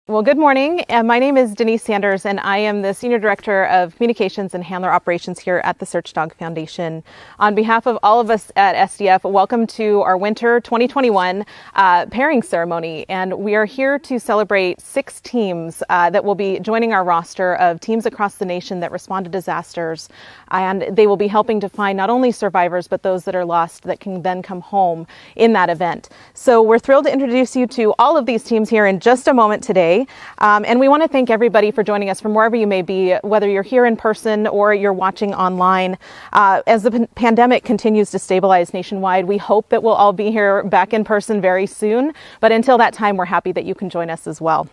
Well, good morning. My name is Denise Sanders, and I am the Senior Director of Communications and Handler Operations here at the Search Dog Foundation. On behalf of all of us at SDF, welcome to our Winter 2021 pairing ceremony. And we are here to celebrate 6 teams that will be joining our roster of teams across the nation that respond to disasters. And they will be helping to find not only survivors, but those that are lost that can then come home in that event. So we're thrilled to introduce you to all of these teams here in just a moment today. And we want to thank everybody for joining us from wherever you may be, whether you're here in person or you're watching online. As the pandemic continues to stabilize nationwide, we hope that we'll all be here back in person very soon. But until that time, we're happy that you can join us as well.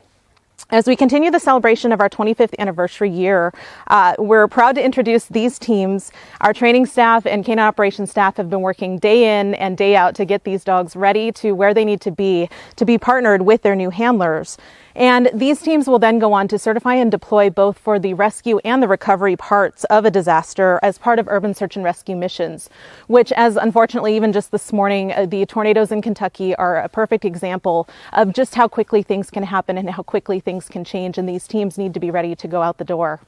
As we continue the celebration of our 25th anniversary year, we're proud to introduce these teams. Our training staff and canine operations staff have been working day in and day out to get these dogs ready to where they need to be partnered with their new handlers. And these teams will then go on to certify and deploy both for the rescue and the recovery parts of a disaster as part of urban search and rescue missions, which, as unfortunately even just this morning, the tornadoes in Kentucky are a perfect example of just how quickly things can happen and how quickly things can change, and these teams need to be ready to go out the door.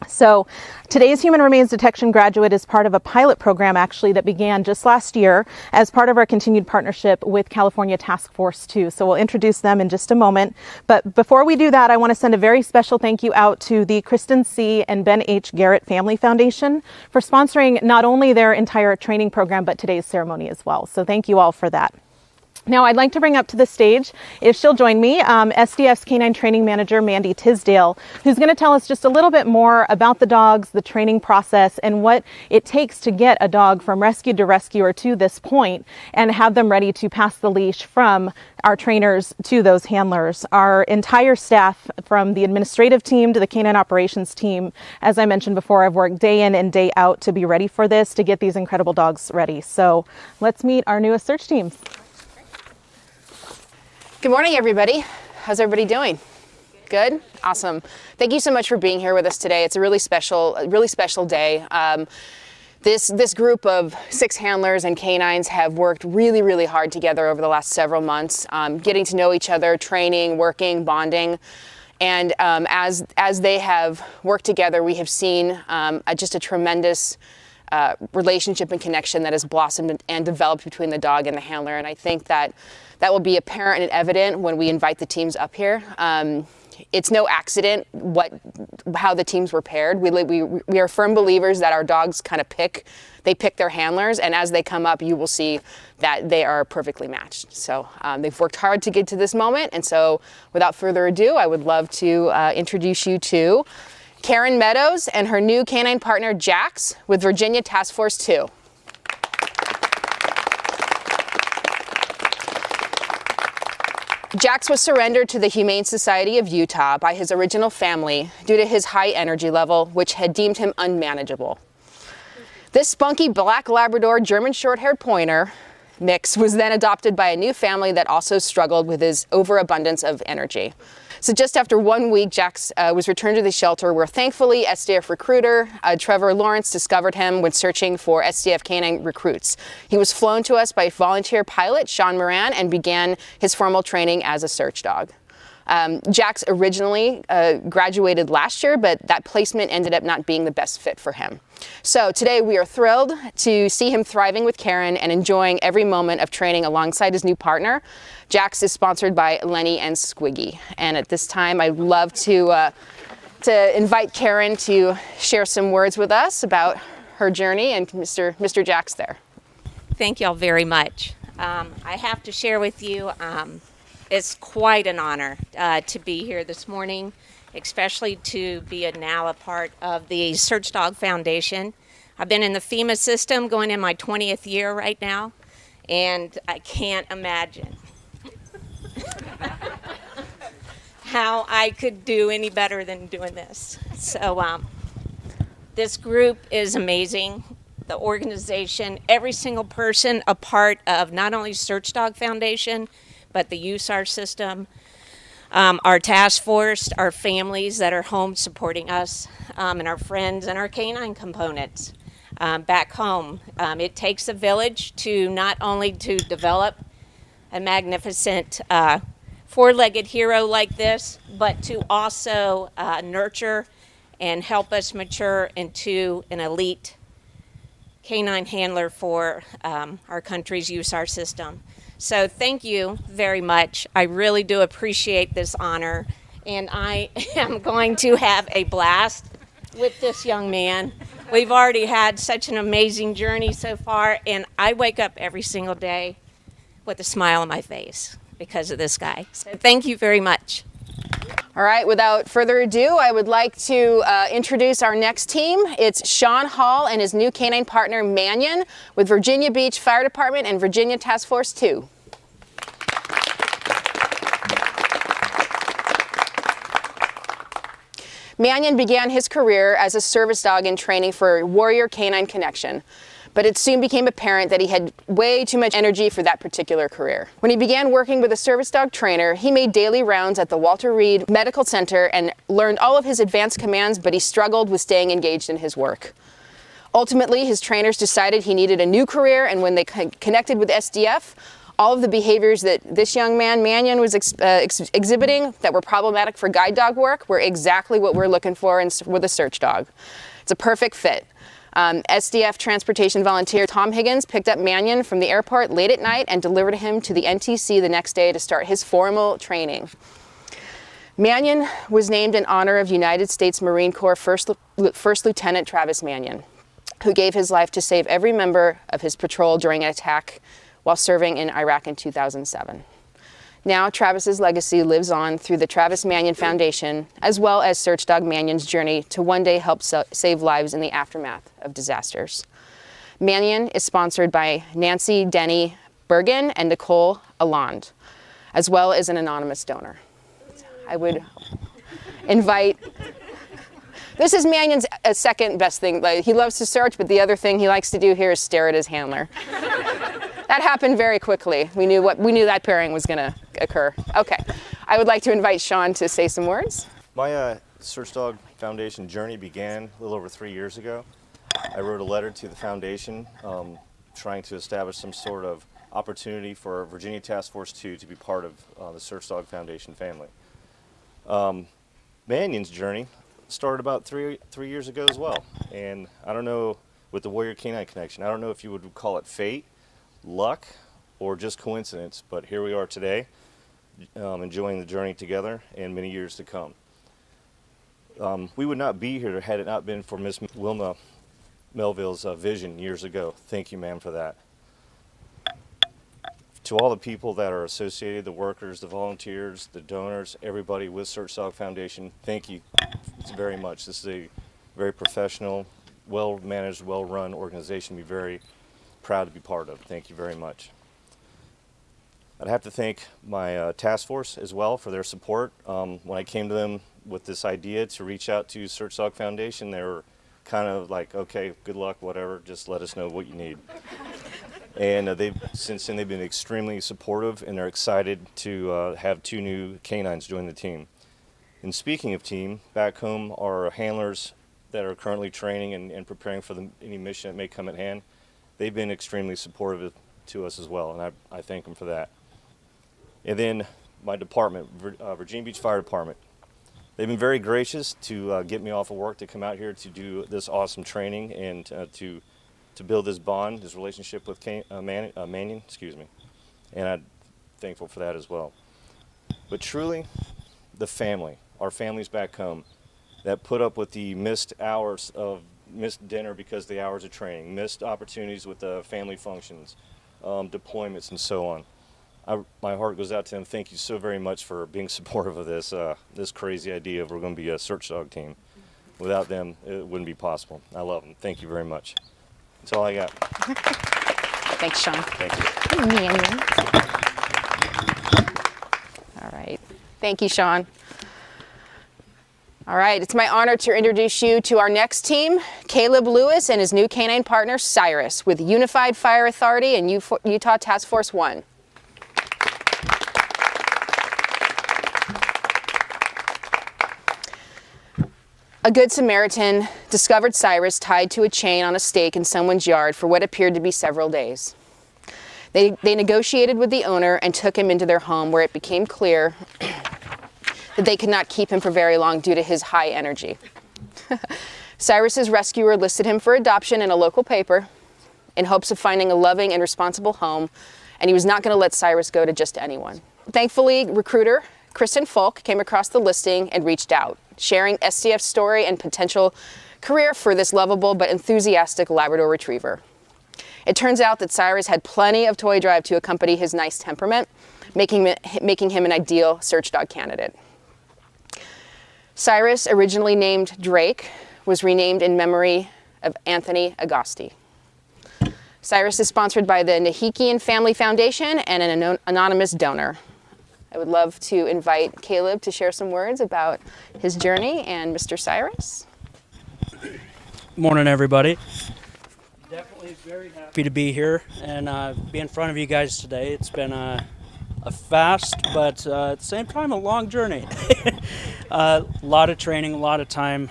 So today's Human Remains Detection graduate is part of a pilot program actually that began just last year as part of our continued partnership with California Task Force 2. So we'll introduce them in just a moment. But before we do that, I want to send a very special thank you out to the Kristen C. and Ben H. Garrett Family Foundation for sponsoring not only their entire training program, but today's ceremony as well. So thank you all for that. Now, I'd like to bring up to the stage, if she'll join me, SDF's Canine Training Manager, Mandy Tisdale, who's going to tell us just a little bit more about the dogs, the training process, and what it takes to get a dog from rescue to rescuer to this point and have them ready to pass the leash from our trainers to those handlers. Our entire staff, from the administrative team to the canine operations team, as I mentioned before, I've worked day in and day out to be ready for this, to get these incredible dogs ready. So let's meet our newest search teams. Good morning, everybody. How's everybody doing? Good? Awesome. Thank you so much for being here with us today. It's a really special day. This group of 6 handlers and canines have worked really hard together over the last several months, getting to know each other, training, working, bonding. And as they have worked together, we have seen just a tremendous relationship and connection that has blossomed and developed between the dog and the handler. And I think that will be apparent and evident when we invite the teams up here. It's no accident how the teams were paired. We are firm believers that our dogs kind of pick their handlers, and as they come up, you will see that they are perfectly matched. So they've worked hard to get to this moment, and so without further ado, I would love to introduce you to Karen Meadows and her new canine partner, Jax, with Virginia Task Force 2. Jax was surrendered to the Humane Society of Utah by his original family due to his high energy level, which had deemed him unmanageable. This spunky black Labrador German short-haired pointer mix was then adopted by a new family that also struggled with his overabundance of energy. So just after 1 week, Jax was returned to the shelter where thankfully SDF recruiter Trevor Lawrence discovered him when searching for SDF canine recruits. He was flown to us by volunteer pilot Sean Moran and began his formal training as a search dog. Jax originally graduated last year, but that placement ended up not being the best fit for him. So today we are thrilled to see him thriving with Karen and enjoying every moment of training alongside his new partner. Jax is sponsored by Lenny and Squiggy. And at this time, I'd love to invite Karen to share some words with us about her journey and Mr. Jax there. Thank y'all very much. I have to share with you, it's quite an honor to be here this morning, especially to be now a part of the Search Dog Foundation. I've been in the FEMA system going in my 20th year right now, and I can't imagine how I could do any better than doing this. So this group is amazing. The organization, every single person a part of not only Search Dog Foundation, but the USAR system, our task force, our families that are home supporting us, and our friends and our canine components back home. It takes a village to not only to develop a magnificent four-legged hero like this, but to also nurture and help us mature into an elite canine handler for our country's USAR system. So thank you very much. I really do appreciate this honor, and I am going to have a blast with this young man. We've already had such an amazing journey so far, and I wake up every single day with a smile on my face because of this guy. So thank you very much. All right, without further ado, I would like to introduce our next team. It's Sean Hall and his new canine partner, Mannion, with Virginia Beach Fire Department and Virginia Task Force 2. Mannion began his career as a service dog in training for Warrior Canine Connection, but it soon became apparent that he had way too much energy for that particular career. When he began working with a service dog trainer, he made daily rounds at the Walter Reed Medical Center and learned all of his advanced commands, but he struggled with staying engaged in his work. Ultimately, his trainers decided he needed a new career, and when they connected with SDF, all of the behaviors that this young man, Mannion, was exhibiting that were problematic for guide dog work were exactly what we're looking for with a search dog. It's a perfect fit. SDF transportation volunteer Tom Higgins picked up Mannion from the airport late at night and delivered him to the NTC the next day to start his formal training. Mannion was named in honor of United States Marine Corps First Lieutenant Travis Mannion, who gave his life to save every member of his patrol during an attack while serving in Iraq in 2007. Now, Travis's legacy lives on through the Travis Mannion Foundation, as well as Search Dog Mannion's journey to one day help save lives in the aftermath of disasters. Mannion is sponsored by Nancy Denny Bergen and Nicole Alland, as well as an anonymous donor. I would invite. This is Mannion's second best thing. Like, he loves to search, but the other thing he likes to do here is stare at his handler. That happened very quickly. We knew that pairing was going to occur. Okay, I would like to invite Sean to say some words. My Search Dog Foundation journey began a little over 3 years ago. I wrote a letter to the foundation trying to establish some sort of opportunity for Virginia Task Force 2 to be part of the Search Dog Foundation family. Mannion's journey started about three years ago as well. And I don't know, with the Warrior Canine Connection, I don't know if you would call it fate, luck, or just coincidence, but here we are today, enjoying the journey together and many years to come. We would not be here had it not been for Miss Wilma Melville's vision years ago. Thank you, ma'am, for that. To all the people that are associated, the workers, the volunteers, the donors, everybody with Search Dog Foundation, thank you very much. This is a very professional, well-managed, well-run organization. We're very proud to be part of. Thank you very much. I'd have to thank my task force as well for their support. When I came to them with this idea to reach out to Search Dog Foundation, they were kind of like, okay, good luck, whatever, just let us know what you need. And since then they've been extremely supportive, and they're excited to have 2 new canines join the team. And speaking of team, back home our handlers that are currently training and preparing for any mission that may come at hand, they've been extremely supportive to us as well, and I thank them for that. And then my department, Virginia Beach Fire Department, they've been very gracious to get me off of work to come out here to do this awesome training and to build this bond, this relationship with Mannion, and I'm thankful for that as well. But truly, the family, our families back home, that put up with the missed dinner because of the hours of training, missed opportunities with the family functions, deployments, and so on. My heart goes out to them. Thank you so very much for being supportive of this crazy idea of we're going to be a search dog team. Without them, it wouldn't be possible. I love them. Thank you very much. That's all I got. Thanks, Sean. Thank you. All right. Thank you, Sean. All right, it's my honor to introduce you to our next team, Caleb Lewis and his new canine partner, Cyrus, with Unified Fire Authority and Utah Task Force 1. A Good Samaritan discovered Cyrus tied to a chain on a stake in someone's yard for what appeared to be several days. They negotiated with the owner and took him into their home, where it became clear that they could not keep him for very long due to his high energy. Cyrus's rescuer listed him for adoption in a local paper in hopes of finding a loving and responsible home, and he was not going to let Cyrus go to just anyone. Thankfully, recruiter Kristen Falk came across the listing and reached out, sharing SDF's story and potential career for this lovable but enthusiastic Labrador Retriever. It turns out that Cyrus had plenty of toy drive to accompany his nice temperament, making him an ideal search dog candidate. Cyrus, originally named Drake, was renamed in memory of Anthony Agosti. Cyrus is sponsored by the Nahikian Family Foundation and an anonymous donor. I would love to invite Caleb to share some words about his journey and Mr. Cyrus. Morning, everybody. Definitely very happy to be here and be in front of you guys today. It's been a fast, but at the same time, a long journey. A lot of training, a lot of time.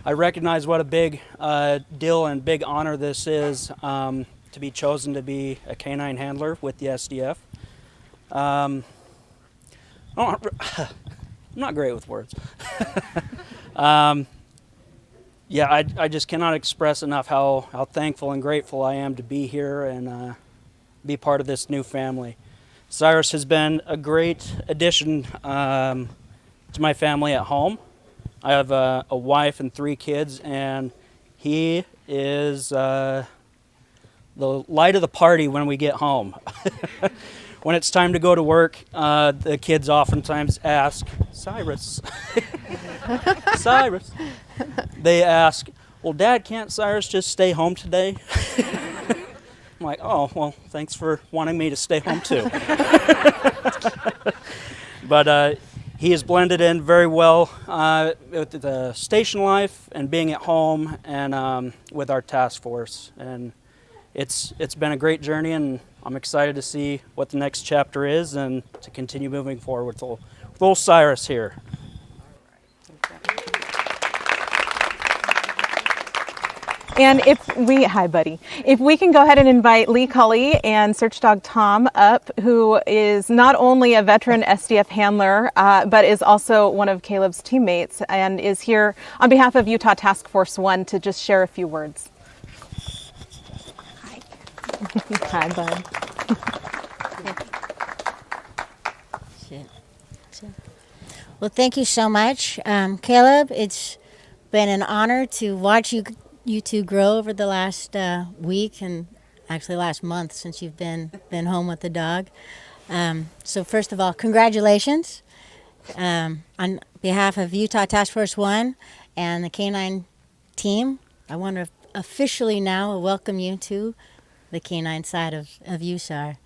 I recognize what a big deal and big honor this is to be chosen to be a canine handler with the SDF. I'm not great with words. Yeah, I just cannot express enough how thankful and grateful I am to be here and be part of this new family. Cyrus has been a great addition to my family at home. I have a wife and 3 kids, and he is the light of the party when we get home. When it's time to go to work, the kids oftentimes ask, Cyrus, Cyrus. They ask, well, Dad, can't Cyrus just stay home today? I'm like, oh, well, thanks for wanting me to stay home too. But he has blended in very well with the station life and being at home and with our task force. And it's been a great journey, and I'm excited to see what the next chapter is and to continue moving forward with old Cyrus here. And hi buddy, if we can go ahead and invite Lee Cully and Search Dog Tom up, who is not only a veteran SDF handler, but is also one of Caleb's teammates and is here on behalf of Utah Task Force 1 to just share a few words. Hi. Hi, bud. Well, thank you so much. Caleb, it's been an honor to watch you two grow over the last week and actually last month since you've been home with the dog. So first of all, congratulations. On behalf of Utah Task Force 1 and the Canine team, I want to officially now welcome you to the canine side of USAR.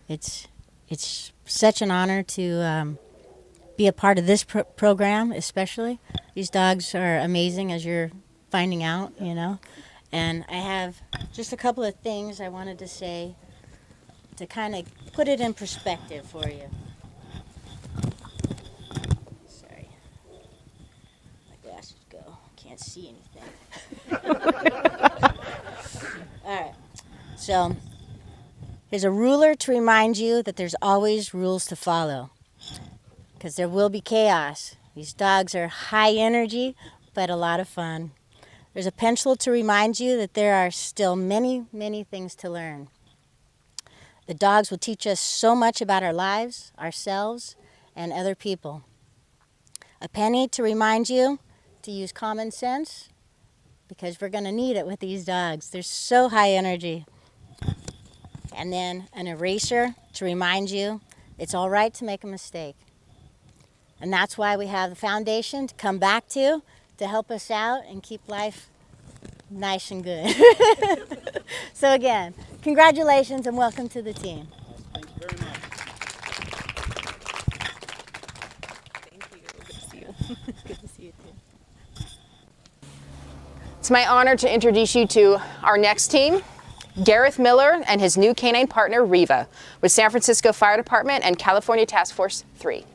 It's such an honor to be a part of this program, especially. These dogs are amazing, as you're finding out, you know. And I have just a couple of things I wanted to say to kind of put it in perspective for you. Sorry. My glasses go. Can't see anything. All right. So, here's a ruler to remind you that there's always rules to follow, because there will be chaos. These dogs are high energy, but a lot of fun. There's a pencil to remind you that there are still many, many things to learn. The dogs will teach us so much about our lives, ourselves, and other people. A penny to remind you to use common sense, because we're going to need it with these dogs. They're so high energy. And then an eraser to remind you it's all right to make a mistake. And that's why we have the foundation to come back to help us out and keep life nice and good. So again, congratulations and welcome to the team. Thank you very much. Thank you. Good to see you. Good to see you too. It's my honor to introduce you to our next team, Gareth Miller and his new canine partner, Riva, with San Francisco Fire Department and California Task Force 3.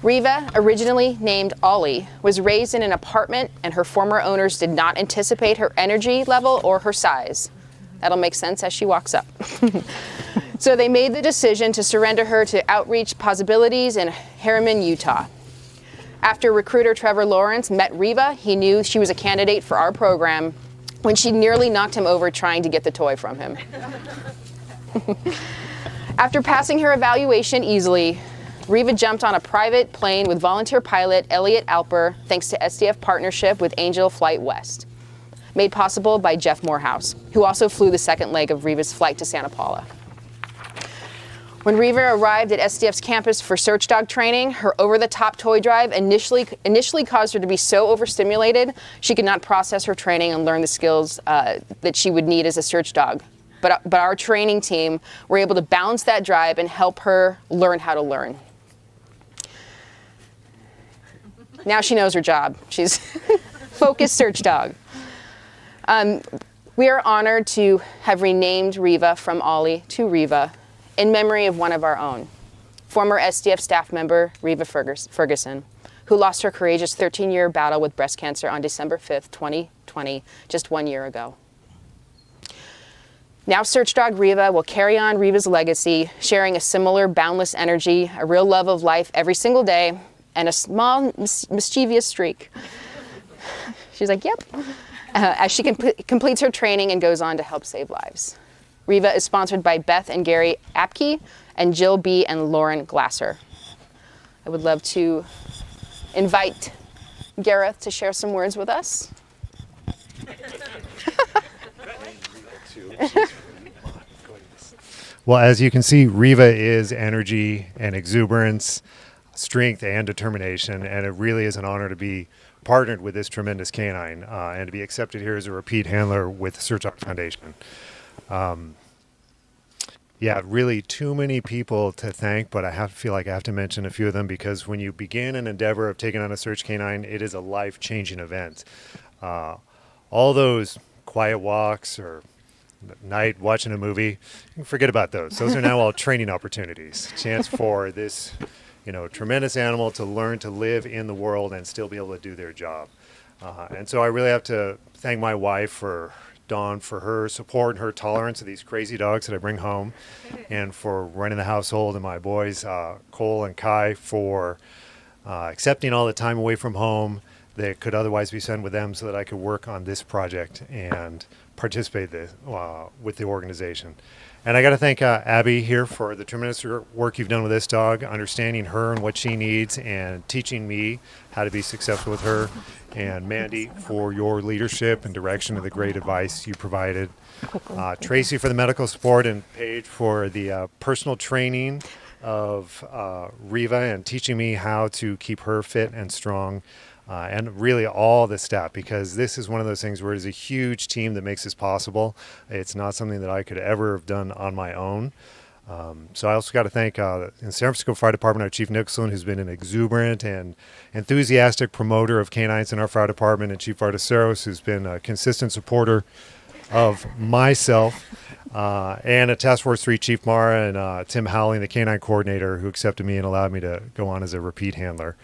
Riva, originally named Ollie, was raised in an apartment and her former owners did not anticipate her energy level or her size. That'll make sense as she walks up. So they made the decision to surrender her to Outreach Possibilities in Harriman, Utah. After recruiter Trevor Lawrence met Riva, he knew she was a candidate for our program when she nearly knocked him over trying to get the toy from him. After passing her evaluation easily, Riva jumped on a private plane with volunteer pilot Elliot Alper thanks to SDF partnership with Angel Flight West, made possible by Jeff Morehouse, who also flew the second leg of Riva's flight to Santa Paula. When Riva arrived at SDF's campus for search dog training, her over-the-top toy drive initially caused her to be so overstimulated she could not process her training and learn the skills that she would need as a search dog. But our training team were able to balance that drive and help her learn how to learn. Now she knows her job. She's focused search dog. We are honored to have renamed Riva from Ollie to Riva in memory of one of our own, former SDF staff member Riva Ferguson, who lost her courageous 13-year battle with breast cancer on December 5th, 2020, just 1 year ago. Now Search Dog Riva will carry on Riva's legacy, sharing a similar boundless energy, a real love of life every single day, and a small mischievous streak. She's like, yep, as she completes her training and goes on to help save lives. Riva is sponsored by Beth and Gary Apke and Jill B. and Lauren Glasser. I would love to invite Gareth to share some words with us. Well, as you can see, Riva is energy and exuberance, strength and determination, and it really is an honor to be partnered with this tremendous canine and to be accepted here as a repeat handler with the Search Dog Foundation. Yeah, really too many people to thank, but I feel like I have to mention a few of them because when you begin an endeavor of taking on a search canine, it is a life-changing event. All those quiet walks or at night watching a movie, you can forget about those. Those are now all training opportunities. Chance for this, tremendous animal to learn to live in the world and still be able to do their job. And so I really have to thank my wife, Dawn, for her support and her tolerance of these crazy dogs that I bring home, and for running the household, and my boys, Cole and Kai, for accepting all the time away from home that could otherwise be spent with them so that I could work on this project and participate with the organization. And I got to thank Abby here for the tremendous work you've done with this dog, understanding her and what she needs and teaching me how to be successful with her. And Mandy for your leadership and direction and the great advice you provided. Tracy for the medical support, and Paige for the personal training of Riva and teaching me how to keep her fit and strong. And really all the staff, because this is one of those things where it's a huge team that makes this possible. It's not something that I could ever have done on my own. So I also got to thank in San Francisco Fire Department, our Chief Nicholson, who's been an exuberant and enthusiastic promoter of canines in our fire department, and Chief Arteseros, who's been a consistent supporter of myself, and a Task Force 3 Chief Mara and Tim Howling, the canine coordinator, who accepted me and allowed me to go on as a repeat handler.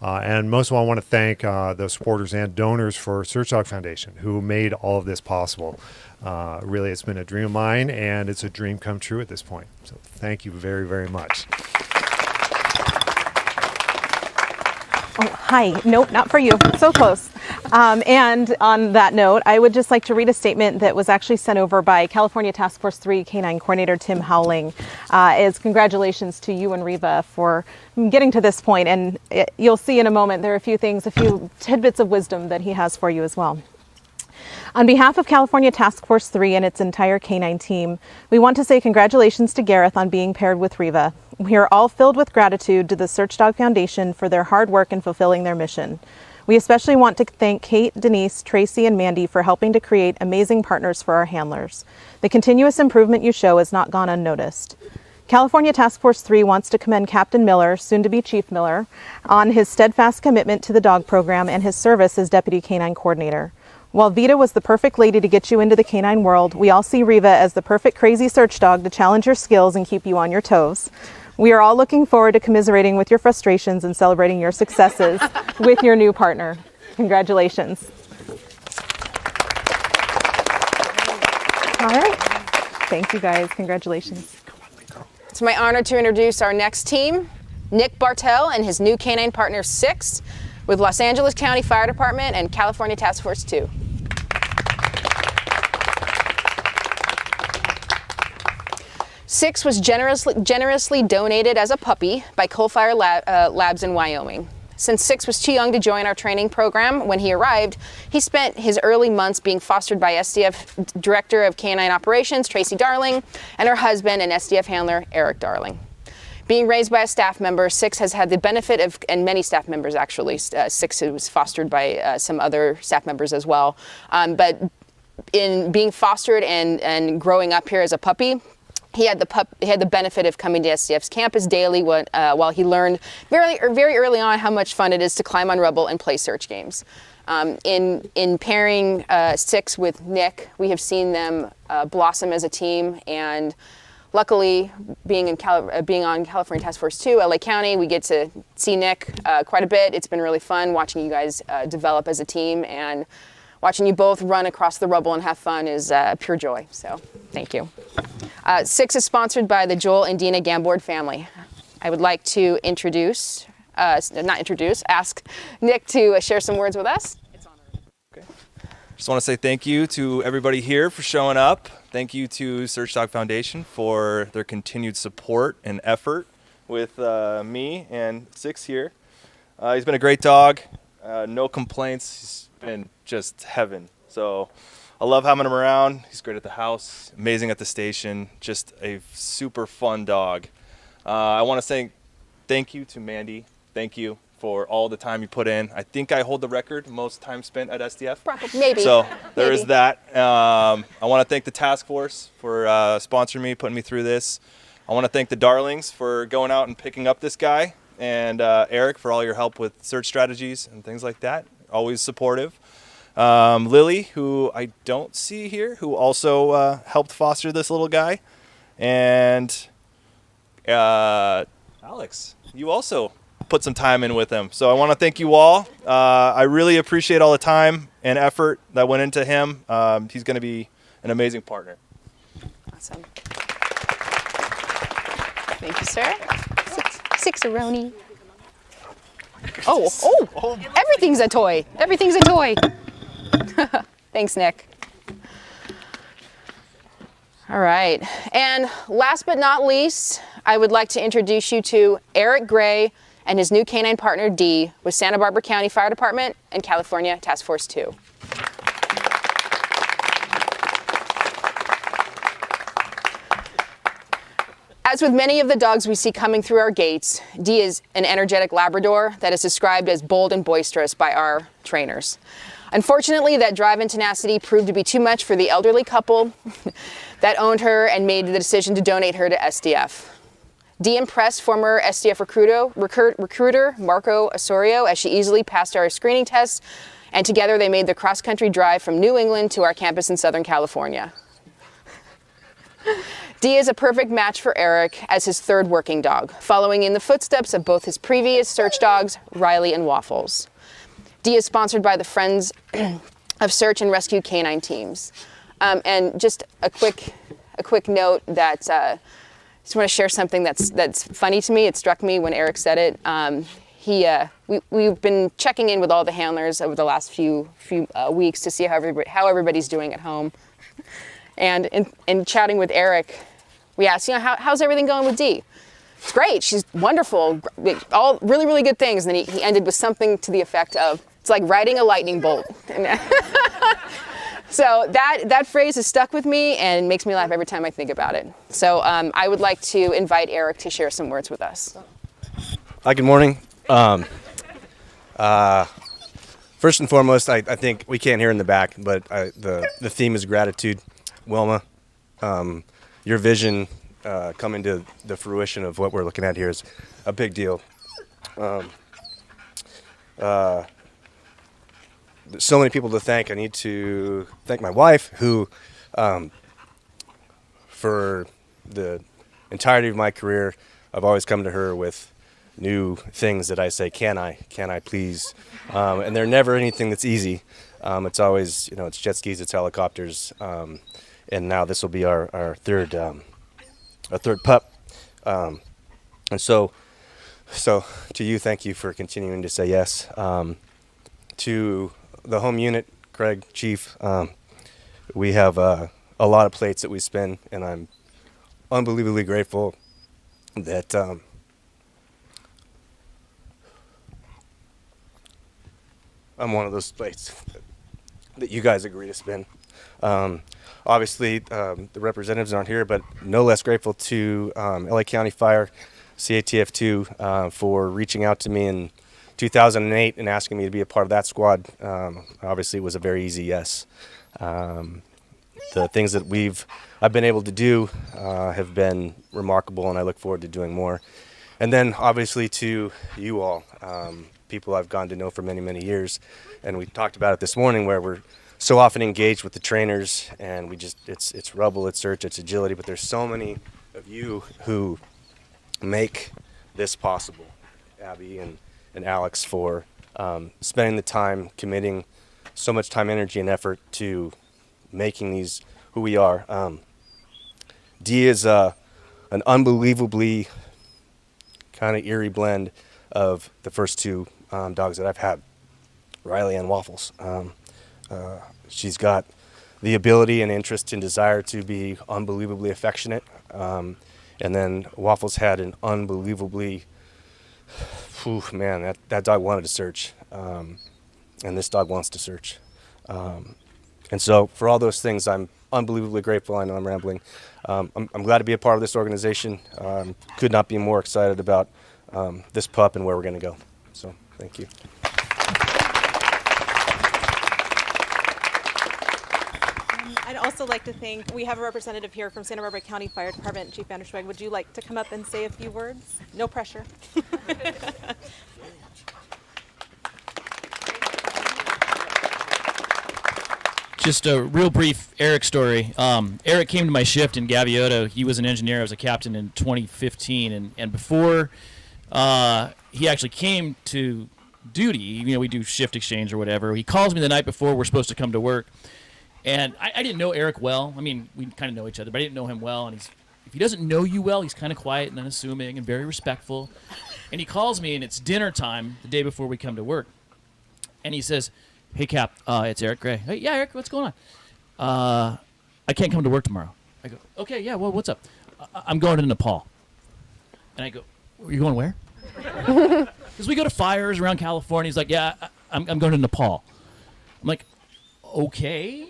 And most of all, I want to thank the supporters and donors for Search Dog Foundation, who made all of this possible. Really, it's been a dream of mine, and it's a dream come true at this point. So thank you very, very much. Oh, hi. Nope, not for you. So close. And on that note, I would just like to read a statement that was actually sent over by California Task Force 3 Canine Coordinator Tim Howling. As congratulations to you and Riva for getting to this point. And you'll see in a moment there are a few tidbits of wisdom that he has for you as well. On behalf of California Task Force 3 and its entire canine team, we want to say congratulations to Gareth on being paired with Riva. We are all filled with gratitude to the Search Dog Foundation for their hard work in fulfilling their mission. We especially want to thank Kate, Denise, Tracy, and Mandy for helping to create amazing partners for our handlers. The continuous improvement you show has not gone unnoticed. California Task Force 3 wants to commend Captain Miller, soon to be Chief Miller, on his steadfast commitment to the dog program and his service as Deputy Canine Coordinator. While Vita was the perfect lady to get you into the canine world, we all see Riva as the perfect crazy search dog to challenge your skills and keep you on your toes. We are all looking forward to commiserating with your frustrations and celebrating your successes with your new partner. Congratulations. All right. Thank you guys. Congratulations. It's my honor to introduce our next team, Nick Bartell and his new canine partner, Six, with Los Angeles County Fire Department and California Task Force 2. Six was generously donated as a puppy by Coalfire Labs in Wyoming. Since Six was too young to join our training program when he arrived, he spent his early months being fostered by SDF Director of Canine Operations, Tracy Darling, and her husband and SDF handler, Eric Darling. Being raised by a staff member, Six has had the benefit of, and many staff members actually, Six was fostered by some other staff members as well, but in being fostered and growing up here as a puppy, he had the benefit of coming to SDF's campus daily while he learned very early on how much fun it is to climb on rubble and play search games. In pairing Six with Nick, we have seen them blossom as a team, and luckily, being on California Task Force 2, LA County, we get to see Nick quite a bit. It's been really fun watching you guys develop as a team, and watching you both run across the rubble and have fun is pure joy. So, thank you. Six is sponsored by the Joel and Dina Gambord family. I would like to ask Nick to share some words with us. Okay. Just want to say thank you to everybody here for showing up. Thank you to Search Dog Foundation for their continued support and effort with me and Six here. He's been a great dog. No complaints. He's been just heaven. So I love having him around. He's great at the house, amazing at the station, just a super fun dog. I want to say thank you to Mandy. Thank you for all the time you put in. I think I hold the record most time spent at SDF. Probably, maybe. So there is that. I want to thank the task force for sponsoring me, putting me through this. I want to thank the Darlings for going out and picking up this guy, and Eric for all your help with search strategies and things like that. Always supportive. Lily, who I don't see here, who also helped foster this little guy, and Alex, you also put some time in with him. So I want to thank you all. I really appreciate all the time and effort that went into him. He's going to be an amazing partner. Awesome. Thank you, sir. Six-a-roni. Oh, everything's a toy. Everything's a toy. Thanks, Nick. All right. And last but not least, I would like to introduce you to Eric Gray and his new canine partner, Dee, with Santa Barbara County Fire Department and California Task Force 2. As with many of the dogs we see coming through our gates, Dee is an energetic Labrador that is described as bold and boisterous by our trainers. Unfortunately, that drive and tenacity proved to be too much for the elderly couple that owned her and made the decision to donate her to SDF. Dee impressed former SDF recruiter Marco Osorio as she easily passed our screening tests, and together they made the cross-country drive from New England to our campus in Southern California. Dee is a perfect match for Eric as his third working dog, following in the footsteps of both his previous search dogs, Riley and Waffles. Dee is sponsored by the Friends of Search and Rescue Canine Teams. And just a quick note that I just want to share something that's funny to me. It struck me when Eric said it. We've been checking in with all the handlers over the last few weeks to see how everybody's doing at home. And in chatting with Eric, we asked, how's everything going with Dee? It's great. She's wonderful. All really, really good things. And then he ended with something to the effect of, it's like riding a lightning bolt. So that phrase has stuck with me and makes me laugh every time I think about it. So I would like to invite Eric to share some words with us. Hi, good morning. First and foremost, I think we can't hear in the back, but the theme is gratitude. Wilma, your vision coming to the fruition of what we're looking at here is a big deal. There's so many people to thank. I need to thank my wife, who, for the entirety of my career, I've always come to her with new things that I say, can I please? And they're never anything that's easy. It's always, it's jet skis, it's helicopters, and now this will be our third pup. And so to you, thank you for continuing to say yes. To the home unit, Craig, Chief, we have a lot of plates that we spin, and I'm unbelievably grateful that I'm one of those plates that you guys agree to spin. Obviously, the representatives aren't here, but no less grateful to LA County Fire, CATF2, for reaching out to me in 2008 and asking me to be a part of that squad. Obviously, it was a very easy yes. The things that I've been able to do have been remarkable, and I look forward to doing more. And then, obviously, to you all, people I've gotten to know for many, many years, and we talked about it this morning, where we're so often engaged with the trainers, and it's rubble, it's search, it's agility, but there's so many of you who make this possible. Abby and Alex, for spending the time, committing so much time, energy, and effort to making these who we are. Dee is an unbelievably kind of eerie blend of the first two dogs that I've had, Riley and Waffles. She's got the ability and interest and desire to be unbelievably affectionate. And then Waffles had an unbelievably, that dog wanted to search. And this dog wants to search. And so for all those things, I'm unbelievably grateful. I know I'm rambling. I'm glad to be a part of this organization. Could not be more excited about this pup and where we're going to go. So thank you. I'd also like to thank, we have a representative here from Santa Barbara County Fire Department, Chief Vanderschweg. Would you like to come up and say a few words? No pressure. Just a real brief Eric story. Eric came to my shift in Gaviota. He was an engineer. I was a captain in 2015. And before he actually came to duty, we do shift exchange or whatever, he calls me the night before we're supposed to come to work. And I didn't know Eric well. I mean, we kind of know each other, but I didn't know him well. And if he doesn't know you well, he's kind of quiet and unassuming and very respectful. And he calls me, and it's dinner time the day before we come to work. And he says, "Hey, Cap, it's Eric Gray." "Hey, yeah, Eric, what's going on?" "I can't come to work tomorrow." I go, "Okay, yeah, well, what's up?" "I'm going to Nepal." And I go, "You're going where?" Because we go to fires around California. He's like, "Yeah, I'm going to Nepal." I'm like, "Okay."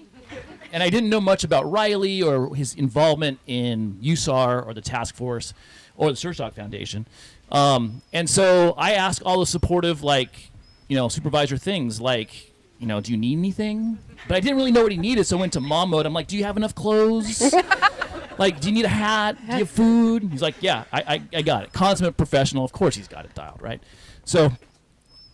And I didn't know much about Riley or his involvement in USAR or the task force or the Search Dog Foundation. And so I ask all the supportive, supervisor things like, do you need anything? But I didn't really know what he needed, so I went to mom mode. I'm like, do you have enough clothes? Do you need a hat? Do you have food? He's like, yeah, I got it. Consummate professional. Of course he's got it dialed, right? So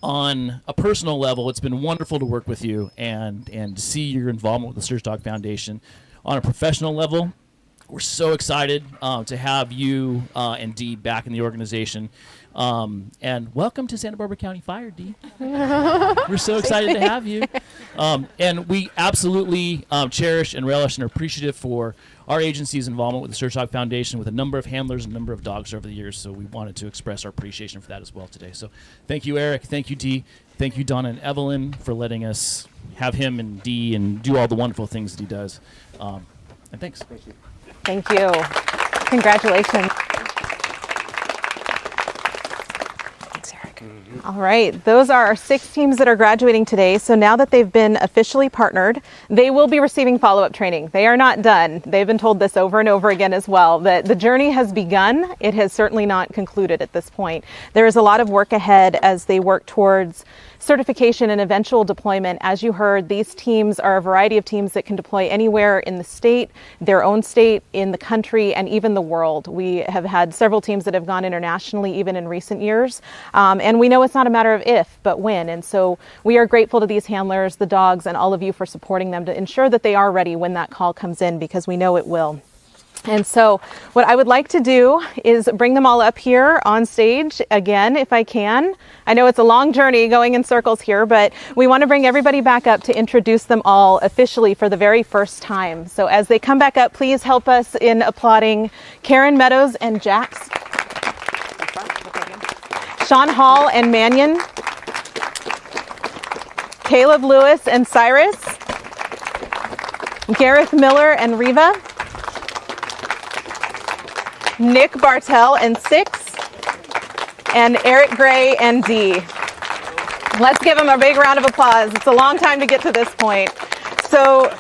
on a personal level, it's been wonderful to work with you and to see your involvement with the Search Dog Foundation. On a professional level, we're so excited to have you and Dee back in the organization. And welcome to Santa Barbara County Fire, Dee. We're so excited to have you. And we absolutely cherish and relish and are appreciative for our agency's involvement with the Search Dog Foundation with a number of handlers and a number of dogs over the years. So we wanted to express our appreciation for that as well today. So thank you, Eric. Thank you, Dee. Thank you, Donna and Evelyn, for letting us have him and Dee and do all the wonderful things that he does. And thanks. Thank you. Thank you. Congratulations. Thanks, Eric. All right, those are our 6 teams that are graduating today. So now that they've been officially partnered, they will be receiving follow-up training. They are not done. They've been told this over and over again as well, that the journey has begun. It has certainly not concluded at this point. There is a lot of work ahead as they work towards certification and eventual deployment. As you heard, these teams are a variety of teams that can deploy anywhere in the state, their own state, in the country, and even the world. We have had several teams that have gone internationally even in recent years. And we know it's not a matter of if, but when. And so we are grateful to these handlers, the dogs, and all of you for supporting them to ensure that they are ready when that call comes in, because we know it will. And so what I would like to do is bring them all up here on stage again, if I can. I know it's a long journey going in circles here, but we want to bring everybody back up to introduce them all officially for the very first time. So as they come back up, please help us in applauding Karen Meadows and Jax, Sean Hall and Mannion, Caleb Lewis and Cyrus, Gareth Miller and Riva, Nick Bartel and Six, and Eric Gray and Dee. Let's give them a big round of applause. It's a long time to get to this point. So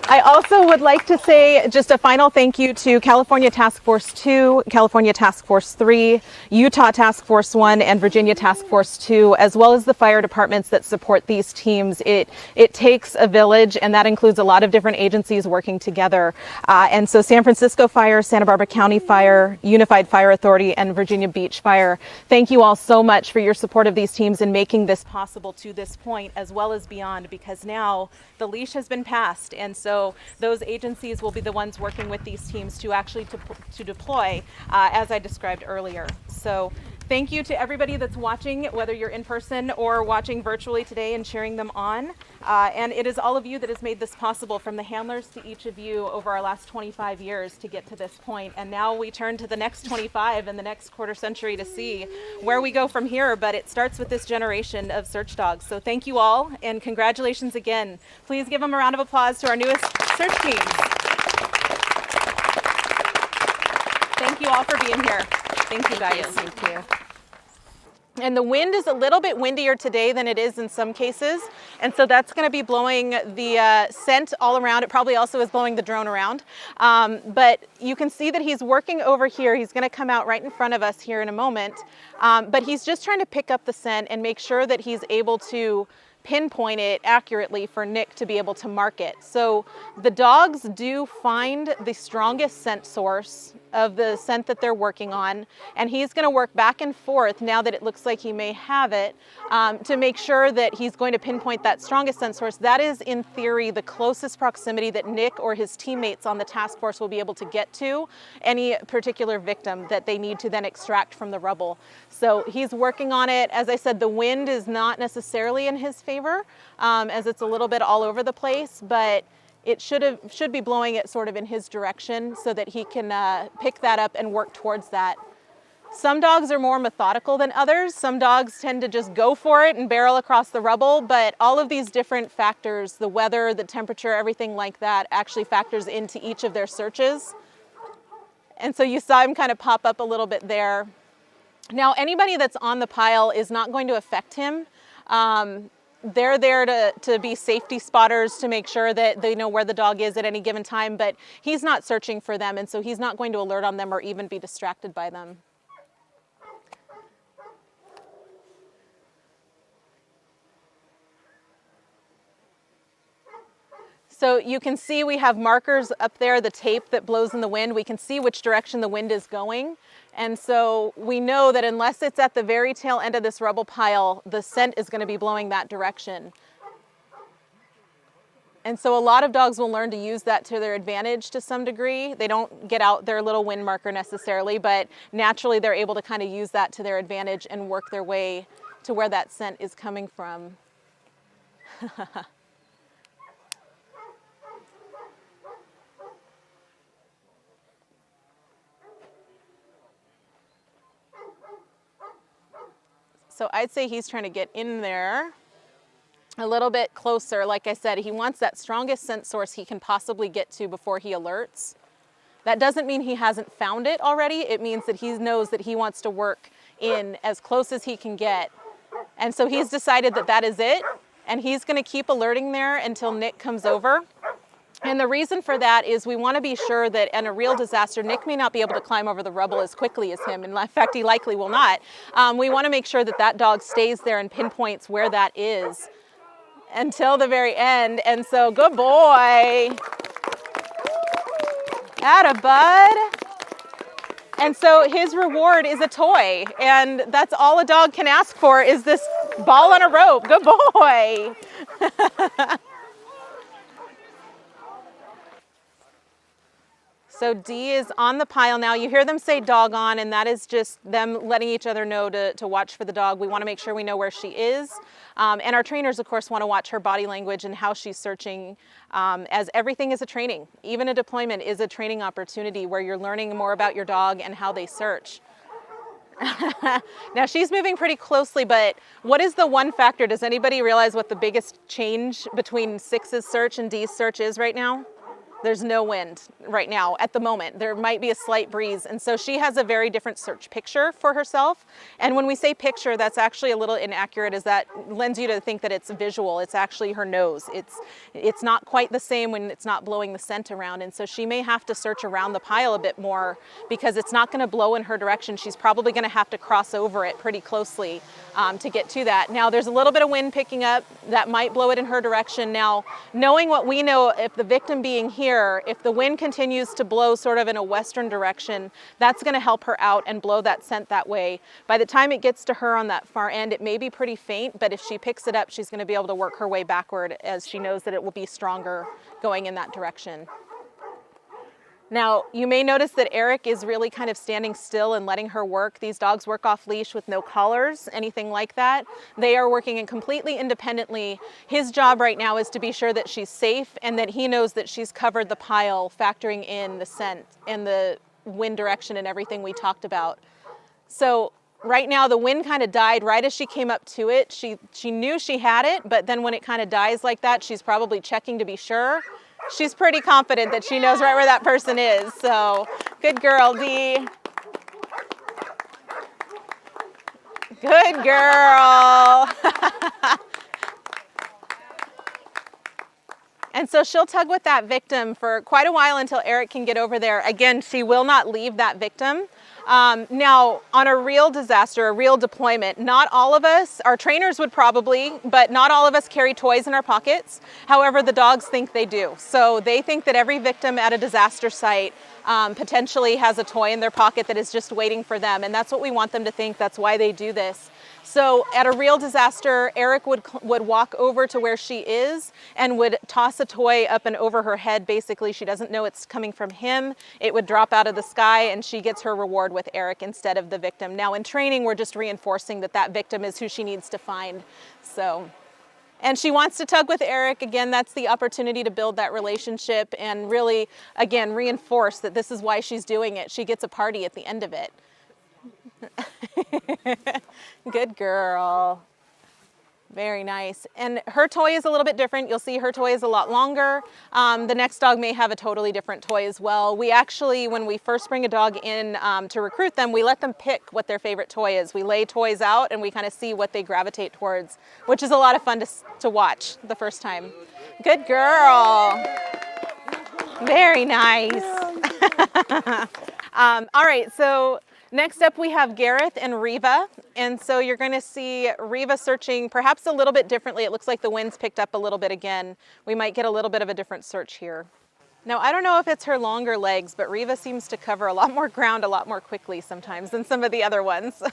I also would like to say just a final thank you to California Task Force 2, California Task Force 3, Utah Task Force 1, and Virginia Task Force 2, as well as the fire departments that support these teams. It takes a village, and that includes a lot of different agencies working together. And so San Francisco Fire, Santa Barbara County Fire, Unified Fire Authority, and Virginia Beach Fire. Thank you all so much for your support of these teams and making this possible to this point, as well as beyond, because now the leash has been passed, and so those agencies will be the ones working with these teams to actually to deploy, as I described earlier. So thank you to everybody that's watching, whether you're in person or watching virtually today and cheering them on. And it is all of you that has made this possible, from the handlers to each of you over our last 25 years to get to this point. And now we turn to the next 25 and the next quarter century to see where we go from here. But it starts with this generation of search dogs. So thank you all, and congratulations again. Please give them a round of applause to our newest search teams. Thank you all for being here. Thank you, guys. Thank you. And the wind is a little bit windier today than it is in some cases. And so that's going to be blowing the scent all around. It probably also is blowing the drone around. But you can see that he's working over here. He's going to come out right in front of us here in a moment. But he's just trying to pick up the scent and make sure that he's able to pinpoint it accurately for Nick to be able to mark it. So the dogs do find the strongest scent source of the scent that they're working on, and he's going to work back and forth, now that it looks like he may have it, to make sure that he's going to pinpoint that strongest scent source. That is, in theory, the closest proximity that Nick or his teammates on the task force will be able to get to any particular victim that they need to then extract from the rubble. So he's working on it. As I said, the wind is not necessarily in his favor, as it's a little bit all over the place, but it should be blowing it sort of in his direction so that he can pick that up and work towards that. Some dogs are more methodical than others. Some dogs tend to just go for it and barrel across the rubble, but all of these different factors, the weather, the temperature, everything like that, actually factors into each of their searches. And so you saw him kind of pop up a little bit there. Now, anybody that's on the pile is not going to affect him. They're there to be safety spotters, to make sure that they know where the dog is at any given time, but he's not searching for them, and so he's not going to alert on them or even be distracted by them. So you can see we have markers up there, the tape that blows in the wind. We can see which direction the wind is going. And so we know that unless it's at the very tail end of this rubble pile, the scent is going to be blowing that direction. And so a lot of dogs will learn to use that to their advantage to some degree. They don't get out their little wind marker necessarily, but naturally they're able to kind of use that to their advantage and work their way to where that scent is coming from. So I'd say he's trying to get in there a little bit closer. Like I said, he wants that strongest scent source he can possibly get to before he alerts. That doesn't mean he hasn't found it already. It means that he knows that he wants to work in as close as he can get. And so he's decided that that is it, and he's going to keep alerting there until Nick comes over. And the reason for that is we want to be sure that in a real disaster, Nick may not be able to climb over the rubble as quickly as him. In fact, he likely will not. We want to make sure that that dog stays there and pinpoints where that is until the very end. And so, good boy. Atta bud. And so his reward is a toy. And that's all a dog can ask for, is this ball on a rope. Good boy. So D is on the pile now. You hear them say dog on, and that is just them letting each other know to watch for the dog. We want to make sure we know where she is. And our trainers, of course, want to watch her body language and how she's searching, as everything is a training. Even a deployment is a training opportunity where you're learning more about your dog and how they search. Now she's moving pretty closely, but what is the one factor? Does anybody realize what the biggest change between 6's search and D's search is right now? There's no wind right now at the moment. There might be a slight breeze. And so she has a very different search picture for herself. And when we say picture, that's actually a little inaccurate, as that lends you to think that it's visual. It's actually her nose. It's not quite the same when it's not blowing the scent around. And so she may have to search around the pile a bit more because it's not going to blow in her direction. She's probably going to have to cross over it pretty closely to get to that. Now there's a little bit of wind picking up that might blow it in her direction. Now, knowing what we know, if the victim being here, if the wind continues to blow sort of in a western direction, that's going to help her out and blow that scent that way. By the time it gets to her on that far end, it may be pretty faint, but if she picks it up, she's going to be able to work her way backward, as she knows that it will be stronger going in that direction. Now, you may notice that Eric is really kind of standing still and letting her work. These dogs work off leash with no collars, anything like that. They are working completely independently. His job right now is to be sure that she's safe and that he knows that she's covered the pile, factoring in the scent and the wind direction and everything we talked about. So right now the wind kind of died right as she came up to it. She knew she had it, but then when it kind of dies like that, she's probably checking to be sure. She's pretty confident that she knows right where that person is. So good girl, D. Good girl. And so she'll tug with that victim for quite a while until Eric can get over there. Again, she will not leave that victim. Now, on a real disaster, a real deployment, not all of us, our trainers would probably, but not all of us carry toys in our pockets. However, the dogs think they do. So they think that every victim at a disaster site potentially has a toy in their pocket that is just waiting for them. And that's what we want them to think. That's why they do this. So at a real disaster, Eric would walk over to where she is and would toss a toy up and over her head. Basically, she doesn't know it's coming from him. It would drop out of the sky and she gets her reward with Eric instead of the victim. Now in training, we're just reinforcing that that victim is who she needs to find. So, and she wants to tug with Eric. Again, that's the opportunity to build that relationship and really, again, reinforce that this is why she's doing it. She gets a party at the end of it. Good girl. Very nice. And her toy is a little bit different. You'll see her toy is a lot longer. The next dog may have a totally different toy as well. We actually, when we first bring a dog in to recruit them, we let them pick what their favorite toy is. We lay toys out and we kind of see what they gravitate towards, which is a lot of fun to watch the first time. Good girl. Very nice. All right, so next up we have Gareth and Riva. And so you're going to see Riva searching perhaps a little bit differently. It looks like the wind's picked up a little bit again. We might get a little bit of a different search here. Now, I don't know if it's her longer legs, but Riva seems to cover a lot more ground a lot more quickly sometimes than some of the other ones.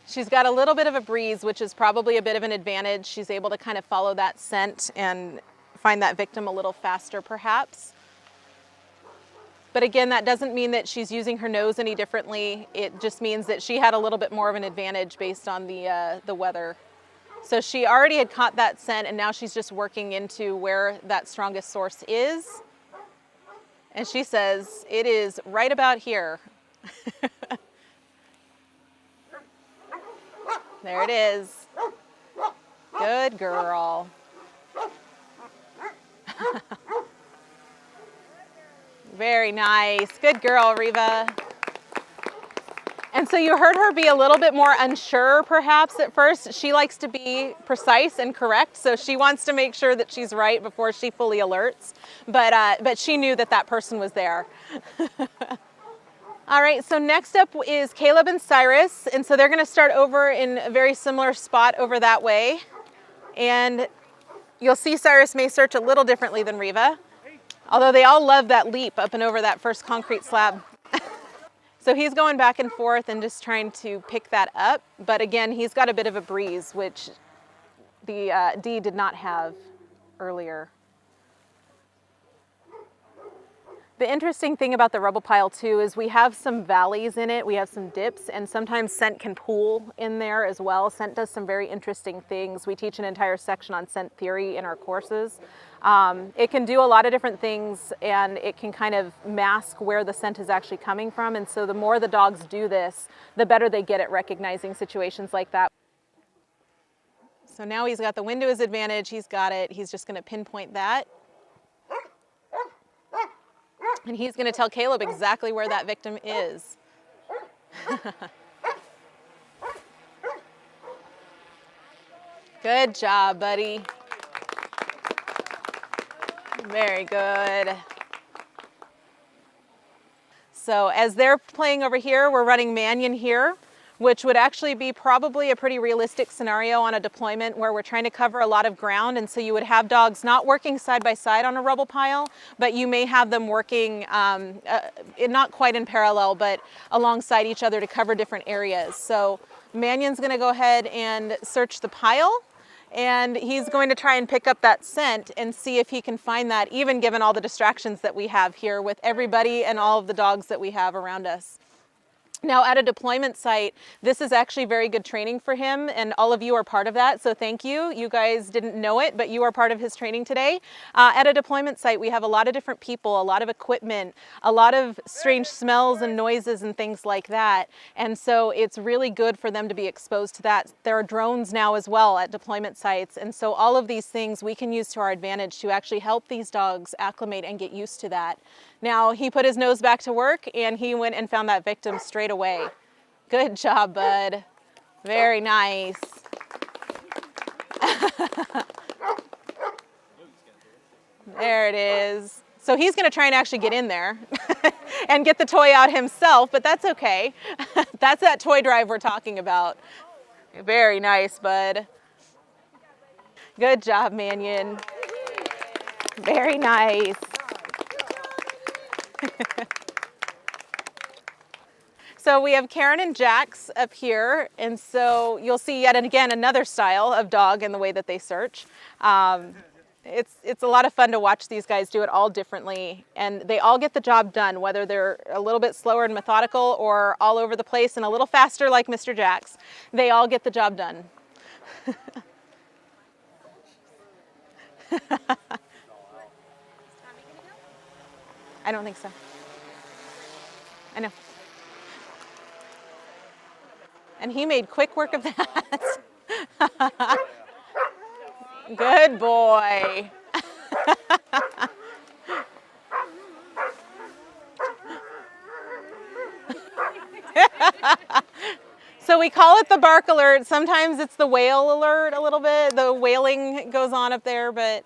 She's got a little bit of a breeze, which is probably a bit of an advantage. She's able to kind of follow that scent and find that victim a little faster perhaps. But again, that doesn't mean that she's using her nose any differently. It just means that she had a little bit more of an advantage based on the weather. So she already had caught that scent and now she's just working into where that strongest source is. And she says, it is right about here. There it is. Good girl. Very nice. Good girl, Riva. And so you heard her be a little bit more unsure perhaps at first. She likes to be precise and correct, so she wants to make sure that she's right before she fully alerts. But she knew that that person was there. All right, so next up is Caleb and Cyrus. And so they're going to start over in a very similar spot over that way. And you'll see Cyrus may search a little differently than Riva. Although they all love that leap up and over that first concrete slab. So he's going back and forth and just trying to pick that up. But again, he's got a bit of a breeze, which the D did not have earlier. The interesting thing about the rubble pile too is we have some valleys in it, we have some dips, and sometimes scent can pool in there as well. Scent does some very interesting things. We teach an entire section on scent theory in our courses. It can do a lot of different things, and it can kind of mask where the scent is actually coming from, and so the more the dogs do this, the better they get at recognizing situations like that. So now he's got the wind to his advantage, he's got it, he's just going to pinpoint that. And he's going to tell Caleb exactly where that victim is. Good job, buddy. Very good. So as they're playing over here, we're running Mannion here, which would actually be probably a pretty realistic scenario on a deployment where we're trying to cover a lot of ground, and so you would have dogs not working side by side on a rubble pile, but you may have them working not quite in parallel, but alongside each other to cover different areas. So Mannion's going to go ahead and search the pile, and he's going to try and pick up that scent and see if he can find that, even given all the distractions that we have here with everybody and all of the dogs that we have around us. Now at a deployment site, this is actually very good training for him, and all of you are part of that, so thank you. You guys didn't know it, but you are part of his training today. At a deployment site, we have a lot of different people, a lot of equipment, a lot of strange smells and noises and things like that, and so it's really good for them to be exposed to that. There are drones now as well at deployment sites, and so all of these things we can use to our advantage to actually help these dogs acclimate and get used to that. Now he put his nose back to work and he went and found that victim straight away. Good job, bud. Very nice. There it is. So he's going to try and actually get in there and get the toy out himself, but that's okay. That's that toy drive we're talking about. Very nice, bud. Good job, Mannion. Very nice. So we have Karen and Jax up here, and so you'll see yet again another style of dog in the way that they search. It's a lot of fun to watch these guys do it all differently, and they all get the job done, whether they're a little bit slower and methodical or all over the place and a little faster like Mr. Jax. They all get the job done. I don't think so. I know. And he made quick work of that. Good boy. So we call it the bark alert. Sometimes it's the wail alert a little bit. The wailing goes on up there, but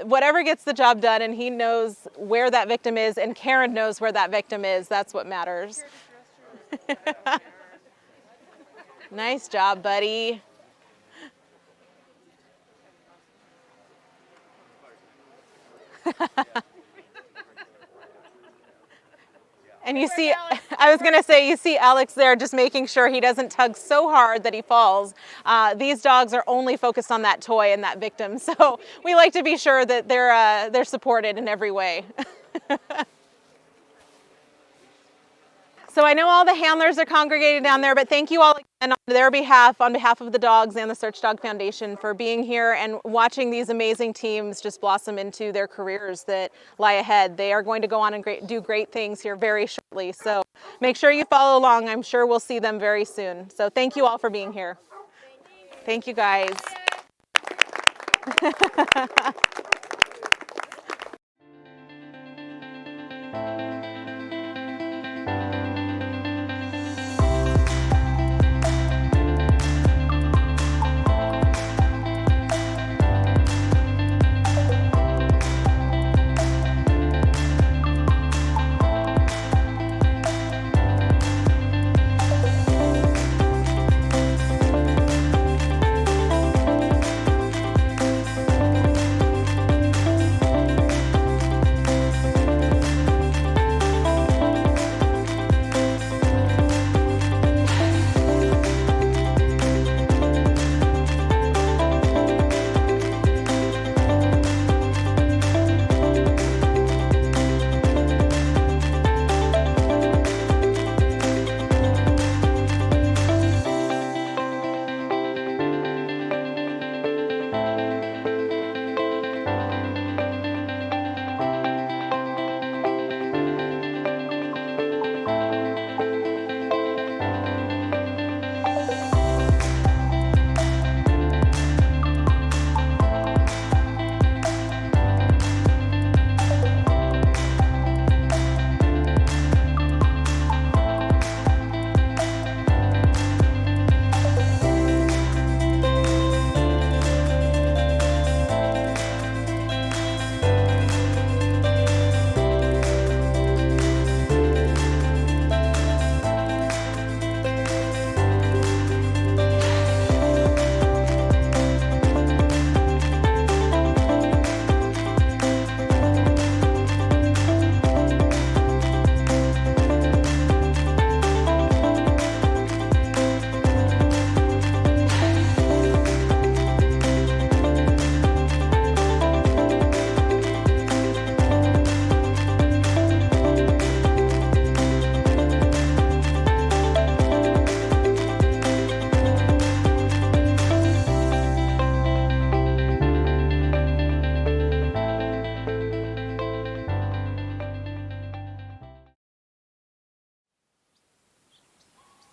whatever gets the job done, and he knows where that victim is, and Karen knows where that victim is. That's what matters. Nice job, buddy. And you see, I was gonna say, you see Alex there just making sure he doesn't tug so hard that he falls. These dogs are only focused on that toy and that victim, so we like to be sure that they're supported in every way. So I know all the handlers are congregated down there, but thank you all again on their behalf, on behalf of the dogs and the Search Dog Foundation, for being here and watching these amazing teams just blossom into their careers that lie ahead. They are going to go on and do great things here very shortly. So make sure you follow along. I'm sure we'll see them very soon. So thank you all for being here. Thank you, guys.